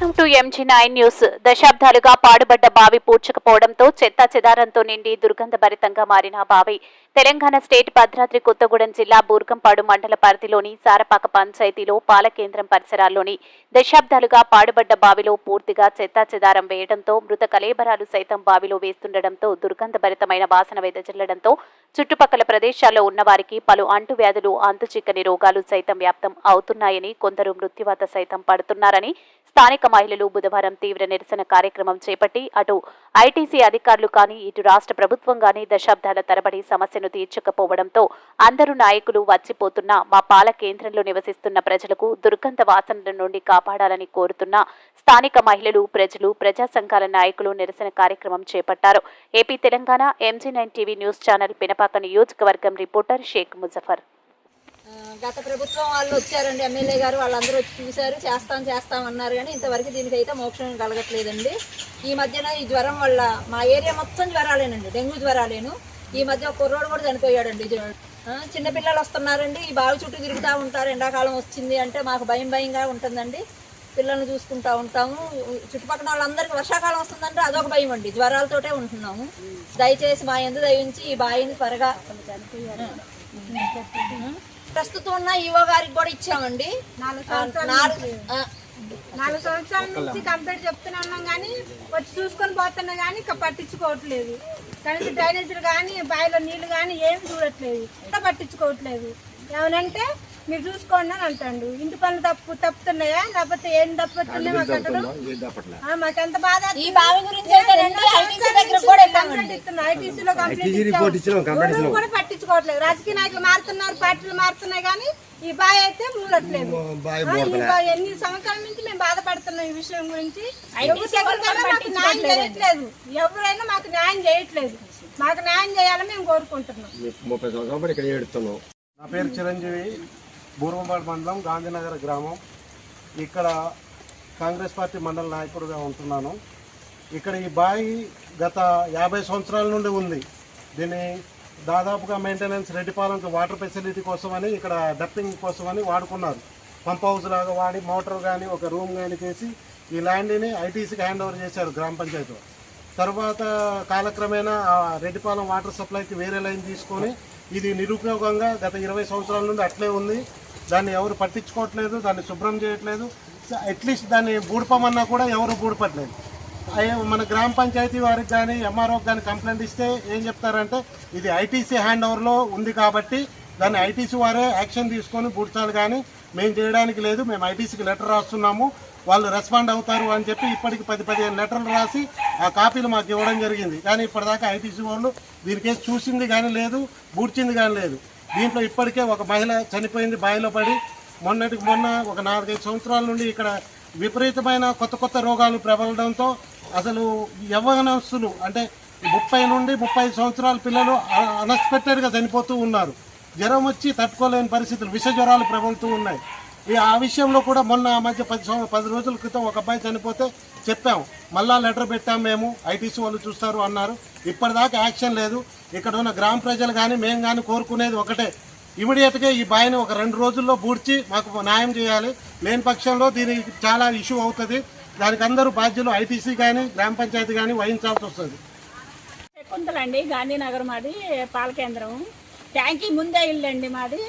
Welcome to MG9 news. దశాబ్దాలుగా పాడుబడ్డ బావి పూడ్చకపోవడంతో చెత్త చెదారంతో నిండి దుర్గంధభరితంగా మారిన బావి తెలంగాణ స్టేట్ భద్రాద్రి కొత్తగూడెం జిల్లా బూర్గంపాడు మండల పరిధిలోని సారపాక పంచాయతీలో పాలకేంద్రం పరిసరాల్లోని దశాబ్దాలుగా పాడుబడ్డ బావిలో పూర్తిగా చెత్త చెదారం వేయడంతో మృత కళేబరాలు సైతం బావిలో వేస్తుండటంతో దుర్గంధభరితమైన వాసన వెదజల్లడంతో చుట్టుపక్కల ప్రదేశాల్లో ఉన్నవారికి పలు అంటువ్యాధులు అంతుచిక్కని రోగాలు సైతం వ్యాప్తం అవుతున్నాయని, కొందరు మృత్యువాత సైతం పడుతున్నారని స్థానిక మహిళలు బుధవారం తీవ్ర నిరసన కార్యక్రమం చేపట్టి అటు ఐటీసీ అధికారులు కానీ ఇటు రాష్ట్ర ప్రభుత్వం కానీ దశాబ్దాల తరబడి సమస్యను తీర్చకపోవడంతో అందరూ నాయకులు వచ్చిపోతున్న మా పాల కేంద్రంలో నివసిస్తున్న ప్రజలకు దుర్గంధ వాసనల నుండి కాపాడాలని కోరుతున్న స్థానిక మహిళలు, ప్రజలు, ప్రజా సంఘాల నాయకులు నిరసన కార్యక్రమం చేపట్టారు. AP Telangana MG9 TV news channel Pinapaka నియోజకవర్గం రిపోర్టర్ షేక్ ముజఫర్. గత ప్రభుత్వం వాళ్ళు వచ్చారండి, ఎమ్మెల్యే గారు వాళ్ళందరూ వచ్చి చూశారు, చేస్తాం అన్నారు. కానీ ఇంతవరకు దీనికైతే మోక్షం కలగట్లేదండి. ఈ మధ్యన ఈ జ్వరం వల్ల మా ఏరియా మొత్తం జ్వరాలేనండి, డెంగ్యూ జ్వరాలేను. ఈ మధ్య ఒక కుర్రోడు కూడా చనిపోయాడండి. చిన్నపిల్లలు వస్తున్నారండి, ఈ బావి చుట్టూ తిరుగుతూ ఉంటారు. ఎండాకాలం వచ్చింది అంటే మాకు భయంగా ఉంటుందండి. పిల్లల్ని చూసుకుంటూ ఉంటాము. చుట్టుపక్కల వాళ్ళందరికీ వర్షాకాలం వస్తుందంటే అదొక భయం అండి. జ్వరాలతోటే ఉంటున్నాము. దయచేసి మా యందు దయించి ఈ బావిని త్వరగా ప్రస్తుతం ఉన్న ఈవో గారికి కూడా ఇచ్చామండి. 4 సంవత్సరాల నుంచి కంప్లీట్ చెప్తూనే ఉన్నాం, కానీ వచ్చి చూసుకొని పోతున్నా కానీ పట్టించుకోవట్లేదు. కనీసం డ్రైనేజీలు కానీ బావిలో నీళ్లు కానీ ఏమి చూడట్లేదు, ఇంకా పట్టించుకోవట్లేదు. ఏమనంటే మీరు చూసుకోండి అని అంటాడు. ఇంటి పనులు తప్పుతున్నాయా లేకపోతే ఏం తప్పుతున్నాయి మాకు ఎంత బాధ. ఈ బావి గురించి ఐటీసీలో కంప్లీట్ కూడా పట్టించుకోవట్లేదు. రాజకీయ నాయకులు మారుతున్నారు, పార్టీలు మారుతున్నాయి, కానీ ఈ బావి అయితే మూడట్లేదు. ఎన్ని సంవత్సరాల నుంచి మేము బాధపడుతున్నాం ఈ విషయం గురించి. మాకు న్యాయం చేయట్లేదు, ఎవరైనా మాకు న్యాయం చేయట్లేదు. మాకు న్యాయం చేయాలని మేము కోరుకుంటున్నాం. నా పేరు చిరంజీవి, బూర్గంపాడు మండలం, గాంధీనగర్ గ్రామం. ఇక్కడ కాంగ్రెస్ పార్టీ మండల నాయకుడిగా ఉంటున్నాను. ఇక్కడ ఈ బావి గత 50 సంవత్సరాల నుండి ఉంది. దీన్ని దాదాపుగా మెయింటెనెన్స్ రెడ్డిపాలెంకి వాటర్ ఫెసిలిటీ కోసమని, ఇక్కడ డప్పింగ్ కోసమని వాడుకున్నారు. పంప్ హౌస్ లాగా వాడి మోటార్ కానీ ఒక రూమ్ కానీ చేసి ఈ ల్యాండ్ని ఐటీసీకి హ్యాండ్ ఓవర్ చేశారు గ్రామ పంచాయతీ. తర్వాత కాలక్రమేణా రెడ్డిపాలెం వాటర్ సప్లైకి వేరే లైన్ తీసుకొని ఇది నిరుపయోగంగా గత 20 సంవత్సరాల నుండి అట్లే ఉంది. దాన్ని ఎవరు పట్టించుకోవట్లేదు, దాన్ని శుభ్రం చేయట్లేదు. అట్లీస్ట్ దాన్ని బూడిపమన్నా కూడా ఎవరు బూడిపట్లేదు. మన గ్రామ పంచాయతీ వారికి కానీ ఎంఆర్ఓకి కానీ కంప్లైంట్ ఇస్తే ఏం చెప్తారంటే ఇది ఐటీసీ హ్యాండ్ ఓవర్లో ఉంది కాబట్టి దాన్ని ఐటీసీ వారే యాక్షన్ తీసుకొని బూడ్చాలి, కానీ మేము చేయడానికి లేదు. మేము ఐటీసీకి లెటర్ రాస్తున్నాము, వాళ్ళు రెస్పాండ్ అవుతారు అని చెప్పి ఇప్పటికి 10-15 లెటర్లు రాసి ఆ కాపీలు మాకు ఇవ్వడం జరిగింది. కానీ ఇప్పటిదాకా ఐటీసీ వాళ్ళు దీనికేసి చూసింది కానీ లేదు, బూడ్చింది కానీ లేదు. దీంట్లో ఇప్పటికే ఒక మహిళ చనిపోయింది బావిలో పడి. మొన్న ఒక 4-5 సంవత్సరాల నుండి ఇక్కడ విపరీతమైన కొత్త రోగాలు ప్రబలడంతో అసలు యవ్వనస్తులు అంటే 30 నుండి 35 సంవత్సరాల పిల్లలు అన్ఎక్స్పెక్టెడ్గా చనిపోతూ ఉన్నారు. జ్వరం వచ్చి తట్టుకోలేని పరిస్థితులు, విష జ్వరాలు ప్రబలుతూ ఉన్నాయి. ఆ విషయంలో కూడా మొన్న మధ్య 10 రోజుల క్రితం ఒక అబ్బాయి చనిపోతే చెప్పాము, మళ్ళా లెటర్ పెట్టాము, మేము ఐటీసీ వాళ్ళు చూస్తారు అన్నారు. ఇప్పటిదాకా యాక్షన్ లేదు. ఇక్కడ ఉన్న గ్రామ ప్రజలు కానీ మేము కానీ కోరుకునేది ఒకటే, ఇమీడియట్గా ఈ బావిని ఒక 2 రోజుల్లో బూడ్చి మాకు న్యాయం చేయాలి. లేని పక్షంలో దీనికి చాలా ఇష్యూ అవుతుంది. దానికి అందరూ బాధ్యులు ఐటీసీ కానీ గ్రామ పంచాయతీ కానీ వహించాల్సి వస్తుంది. శకుంతలండి, గాంధీనగర్ మాది పాల కేంద్రం. ట్యాంకీ ముందే ఇల్లండి మాది.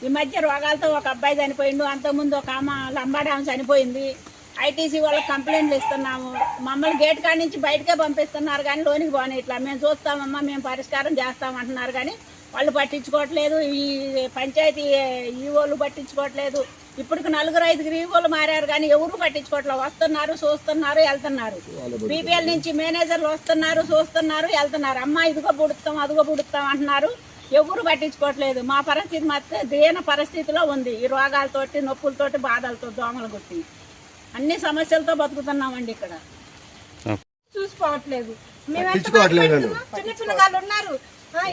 ఈ మధ్య రోగాలతో ఒక అబ్బాయి చనిపోయిండు, అంతకుముందు ఒక ఆమె లంబాడి ఆమె చనిపోయింది. ఐటీసీ వాళ్ళకి కంప్లైంట్లు ఇస్తున్నాము. మమ్మల్ని గేట్ కాడి నుంచి బయటకే పంపిస్తున్నారు, కానీ లోనికి పోనీ ఇట్లా మేము చూస్తామమ్మా, మేము పరిష్కారం చేస్తామంటున్నారు, కానీ వాళ్ళు పట్టించుకోవట్లేదు. ఈ పంచాయతీ ఈవోలు పట్టించుకోవట్లేదు. ఇప్పటికి 4-5 ఈవోలు మారారు, కానీ ఎవరు పట్టించుకోవట్లేదు. వస్తున్నారు, చూస్తున్నారు, వెళ్తున్నారు. బీపీఎల్ నుంచి మేనేజర్లు వస్తున్నారు, చూస్తున్నారు, వెళ్తున్నారు. అమ్మ ఇదిగో పుడుతాం, అదిగో పుడుతాం అంటున్నారు. ఎవరు పట్టించుకోవట్లేదు. మా పరిస్థితి మాత్రం దీన పరిస్థితిలో ఉంది. ఈ రోగాలతోటి, నొప్పులతోటి, బాధలతో, దోమలు కొట్టి అన్ని సమస్యలతో బతుకుతున్నామండి. ఇక్కడ చూసుకోవట్లేదు. చిన్న పిల్లగాళ్ళు ఉన్నారు,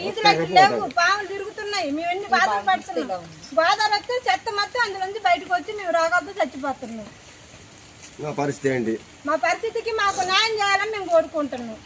ఈదులు లేవు, పాములు తిరుగుతున్నాయి. మేము ఎన్ని బాధలు పడుతున్నాం. బాధలు వస్తే చెత్త మొత్తం అందులోంచి బయటకు వచ్చి మేము రోగాలతో చచ్చిపోతున్నాం. మా పరిస్థితికి మాకు న్యాయం చేయాలని మేము కోరుకుంటున్నాం.